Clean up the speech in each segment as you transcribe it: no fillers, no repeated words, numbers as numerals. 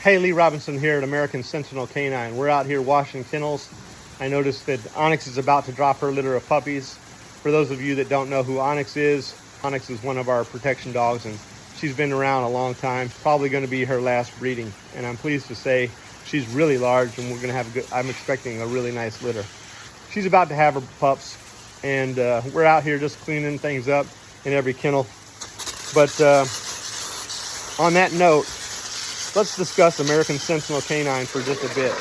Hey, Lee Robinson here at American Sentinel Canine. We're out here washing kennels. I noticed that Onyx is about to drop her litter of puppies. For those of you that don't know who Onyx is one of our protection dogs, and she's been around a long time. Probably going to be her last breeding, and I'm pleased to say she's really large, and we're going to have I'm expecting a really nice litter. She's about to have her pups, and we're out here just cleaning things up in every kennel. But on that note, let's discuss American Sentinel Canine for just a bit.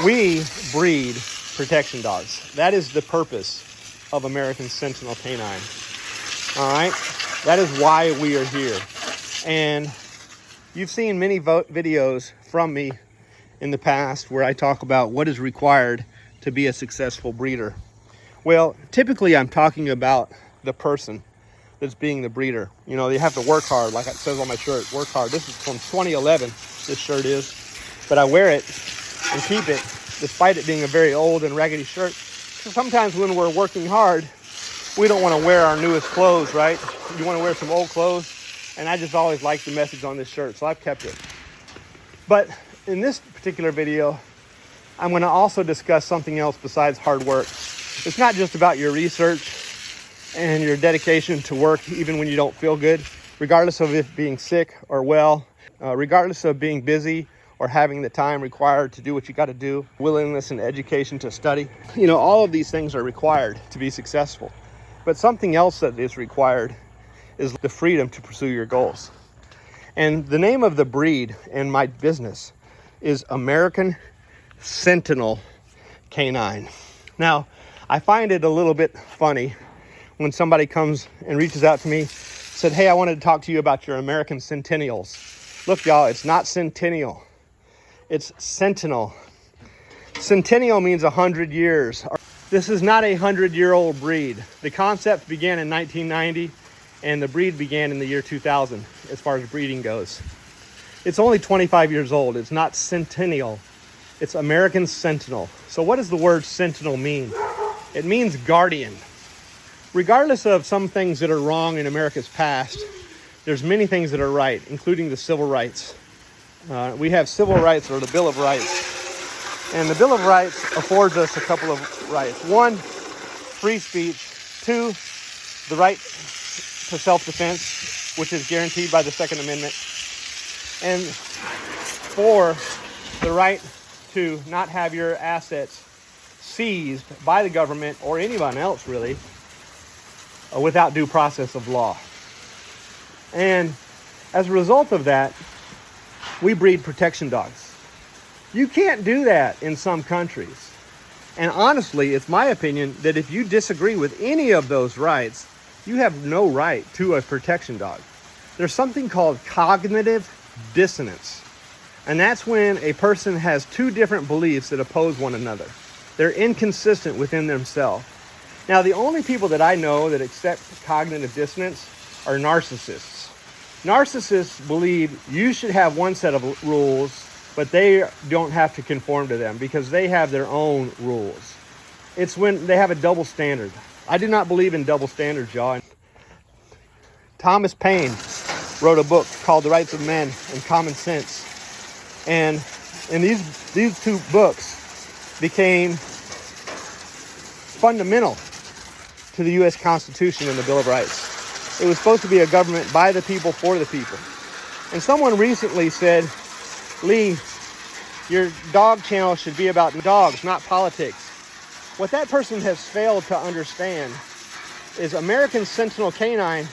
We breed protection dogs. That is the purpose of American Sentinel Canine. All right? That is why we are here. And you've seen many videos from me in the past where I talk about what is required to be a successful breeder. Well, typically I'm talking about the person that's being the breeder. You know, they have to work hard, like it says on my shirt, work hard. This is from 2011, this shirt is. But I wear it and keep it, despite it being a very old and raggedy shirt. So sometimes when we're working hard, we don't want to wear our newest clothes, right? You want to wear some old clothes. And I just always like the message on this shirt, so I've kept it. But in this particular video, I'm going to also discuss something else besides hard work. It's not just about your research and your dedication to work even when you don't feel good, regardless of if being sick or well, regardless of being busy or having the time required to do what you got to do, willingness and education to study. You know, all of these things are required to be successful. But something else that is required is the freedom to pursue your goals. And the name of the breed in my business is American Sentinel Canine. Now, I find it a little bit funny when somebody comes and reaches out to me, said, hey, I wanted to talk to you about your American Centennials. Look, y'all, it's not Centennial. It's Sentinel. Centennial means 100 years. This is not a 100-year-old breed. The concept began in 1990, and the breed began in the year 2000, as far as breeding goes. It's only 25 years old. It's not Centennial. It's American Sentinel. So what does the word sentinel mean? It means guardian. Regardless of some things that are wrong in America's past, there's many things that are right, including the civil rights. We have civil rights, or the Bill of Rights. And the Bill of Rights affords us a couple of rights. One, free speech. Two, the right to self-defense, which is guaranteed by the Second Amendment. And four, the right to not have your assets seized by the government or anyone else, really, without due process of law. And as a result of that, we breed protection dogs. You can't do that in some countries. And honestly, it's my opinion that if you disagree with any of those rights, you have no right to a protection dog. There's something called cognitive dissonance. And that's when a person has two different beliefs that oppose one another. They're inconsistent within themselves. Now, the only people that I know that accept cognitive dissonance are narcissists. Narcissists believe you should have one set of rules, but they don't have to conform to them because they have their own rules. It's when they have a double standard. I do not believe in double standards, y'all. Thomas Paine wrote a book called The Rights of Men and Common Sense. And in these two books became fundamental to the U.S. Constitution and the Bill of Rights. It was supposed to be a government by the people, for the people. And someone recently said, Lee, your dog channel should be about dogs, not politics. What that person has failed to understand is American Sentinel Canine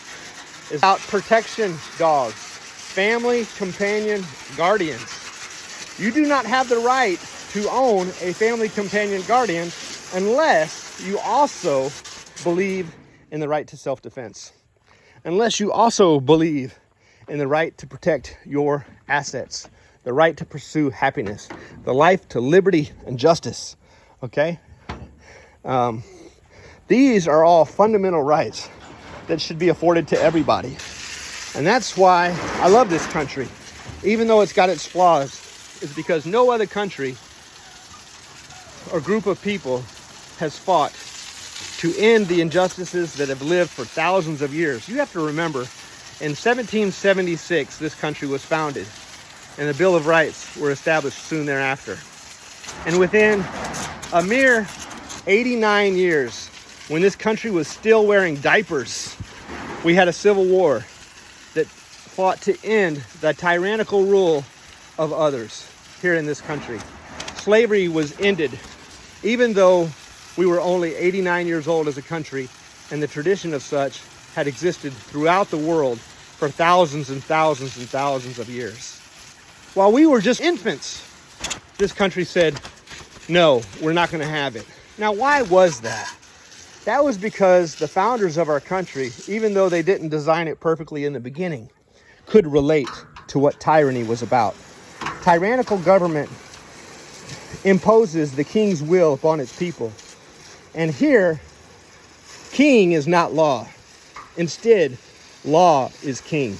is about protection dogs, family, companion, guardians. You do not have the right to own a family, companion, guardian unless you also believe in the right to self-defense. Unless you also believe in the right to protect your assets, the right to pursue happiness, the life to liberty and justice, okay? These are all fundamental rights that should be afforded to everybody. And that's why I love this country, even though it's got its flaws, is because no other country or group of people has fought to end the injustices that have lived for thousands of years. You have to remember, in 1776, this country was founded. and the Bill of Rights were established soon thereafter. And within a mere 89 years, when this country was still wearing diapers, we had a civil war that fought to end the tyrannical rule of others here in this country. Slavery was ended, even though we were only 89 years old as a country, and the tradition of such had existed throughout the world for thousands and thousands and thousands of years. While we were just infants, this country said, no, we're not going to have it. Now, why was that? That was because the founders of our country, even though they didn't design it perfectly in the beginning, could relate to what tyranny was about. Tyrannical government imposes the king's will upon its people. And here, king is not law. Instead, law is king.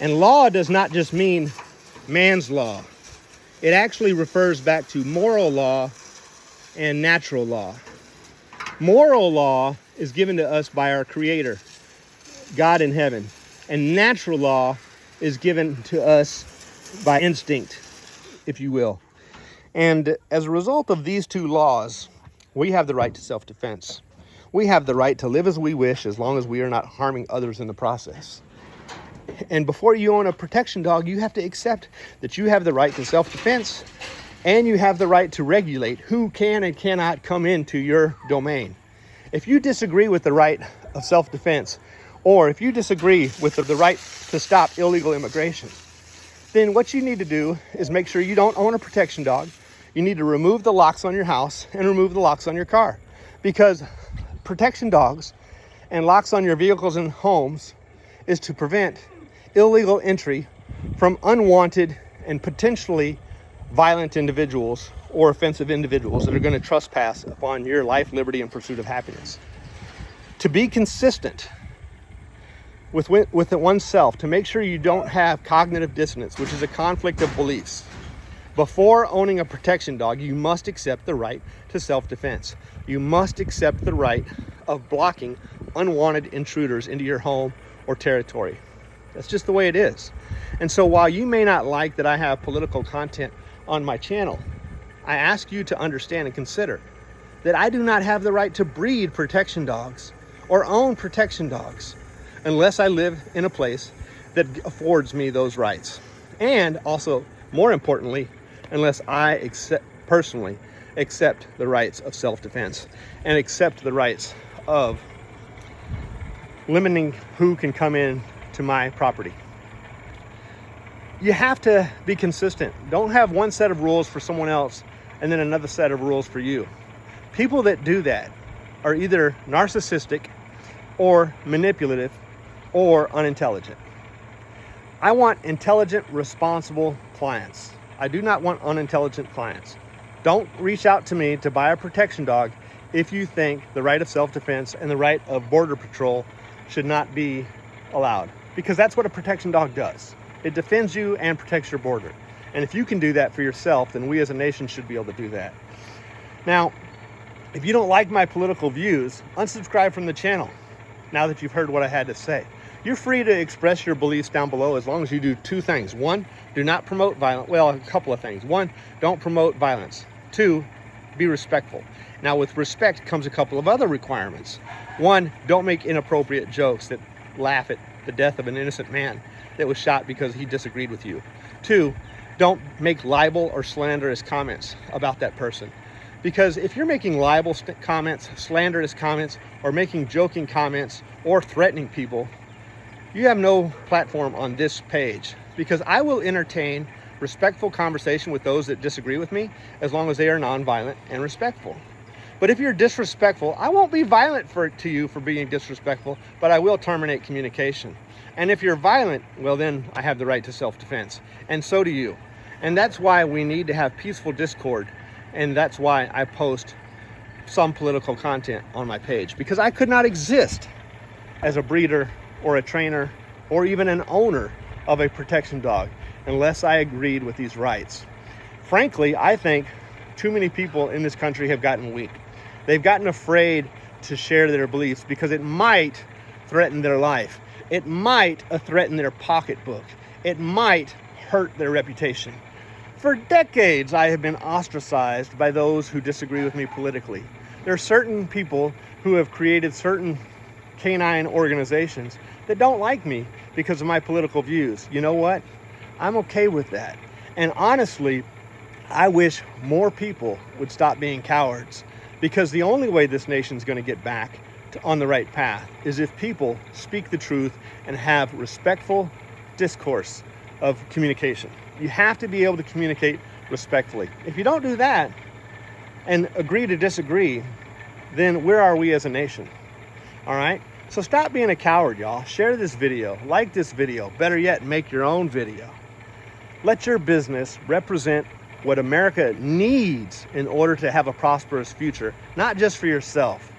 And law does not just mean man's law. It actually refers back to moral law and natural law. Moral law is given to us by our Creator, God in heaven. And natural law is given to us by instinct, if you will. And as a result of these two laws, we have the right to self-defense. We have the right to live as we wish as long as we are not harming others in the process. And before you own a protection dog, you have to accept that you have the right to self-defense, and you have the right to regulate who can and cannot come into your domain. If you disagree with the right of self-defense, or if you disagree with the right to stop illegal immigration, then what you need to do is make sure you don't own a protection dog. You need to remove the locks on your house and remove the locks on your car, because protection dogs and locks on your vehicles and homes is to prevent illegal entry from unwanted and potentially violent individuals or offensive individuals that are going to trespass upon your life, liberty, and pursuit of happiness. To be consistent with oneself, to make sure you don't have cognitive dissonance, which is a conflict of beliefs. Before owning a protection dog, you must accept the right to self-defense. You must accept the right of blocking unwanted intruders into your home or territory. That's just the way it is. And so while you may not like that I have political content on my channel, I ask you to understand and consider that I do not have the right to breed protection dogs or own protection dogs unless I live in a place that affords me those rights. And also, more importantly, unless I personally accept the rights of self-defense and accept the rights of limiting who can come in to my property. You have to be consistent. Don't have one set of rules for someone else and then another set of rules for you. People that do that are either narcissistic or manipulative or unintelligent. I want intelligent, responsible clients. I do not want unintelligent clients. Don't reach out to me to buy a protection dog if you think the right of self-defense and the right of border patrol should not be allowed, because that's what a protection dog does. It defends you and protects your border. And if you can do that for yourself, then we as a nation should be able to do that. Now, if you don't like my political views, unsubscribe from the channel now that you've heard what I had to say. You're free to express your beliefs down below as long as you do two things. One, do not promote violence. Well, a couple of things. One, don't promote violence. Two, be respectful. Now, with respect comes a couple of other requirements. One, don't make inappropriate jokes that laugh at the death of an innocent man that was shot because he disagreed with you. Two, don't make libel or slanderous comments about that person. Because if you're making libel comments, slanderous comments, or making joking comments, or threatening people, you have no platform on this page, because I will entertain respectful conversation with those that disagree with me as long as they are nonviolent and respectful. But if you're disrespectful, I won't be violent to you for being disrespectful, but I will terminate communication. And if you're violent, well, then I have the right to self-defense, and so do you. And that's why we need to have peaceful discord, and that's why I post some political content on my page, because I could not exist as a breeder or a trainer or even an owner of a protection dog unless I agreed with these rights. Frankly, I think too many people in this country have gotten weak. They've gotten afraid to share their beliefs because it might threaten their life. It might threaten their pocketbook. It might hurt their reputation. For decades, I have been ostracized by those who disagree with me politically. There are certain people who have created certain canine organizations that don't like me because of my political views. You know what? I'm okay with that. And honestly, I wish more people would stop being cowards, because the only way this nation's going to get back on the right path is if people speak the truth and have respectful discourse of communication. You have to be able to communicate respectfully. If you don't do that and agree to disagree, then where are we as a nation? All right? So stop being a coward, y'all. Share this video, like this video, better yet, make your own video. Let your business represent what America needs in order to have a prosperous future, not just for yourself,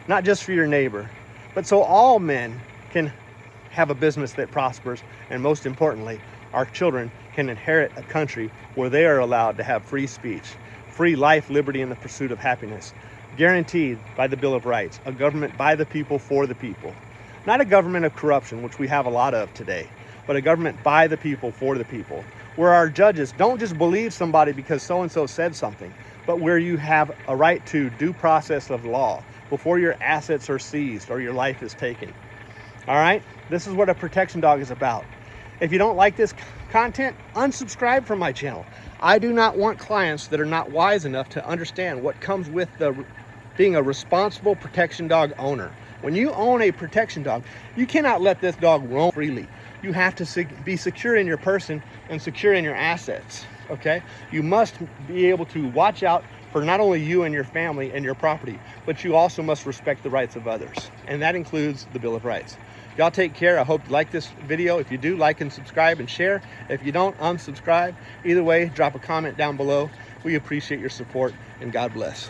not just for your neighbor, but so all men can have a business that prospers, and most importantly, our children can inherit a country where they are allowed to have free speech, free life, liberty, and the pursuit of happiness, guaranteed by the Bill of Rights, a government by the people, for the people. Not a government of corruption, which we have a lot of today, but a government by the people, for the people, where our judges don't just believe somebody because so-and-so said something, but where you have a right to due process of law before your assets are seized or your life is taken. All right? This is what a protection dog is about. If you don't like this content, unsubscribe from my channel. I do not want clients that are not wise enough to understand what comes with being a responsible protection dog owner. When you own a protection dog, you cannot let this dog roam freely. You have to be secure in your person and secure in your assets, okay? You must be able to watch out for not only you and your family and your property, but you also must respect the rights of others. And that includes the Bill of Rights. Y'all take care. I hope you like this video. If you do, like and subscribe and share. If you don't, unsubscribe. Either way, drop a comment down below. We appreciate your support, and God bless.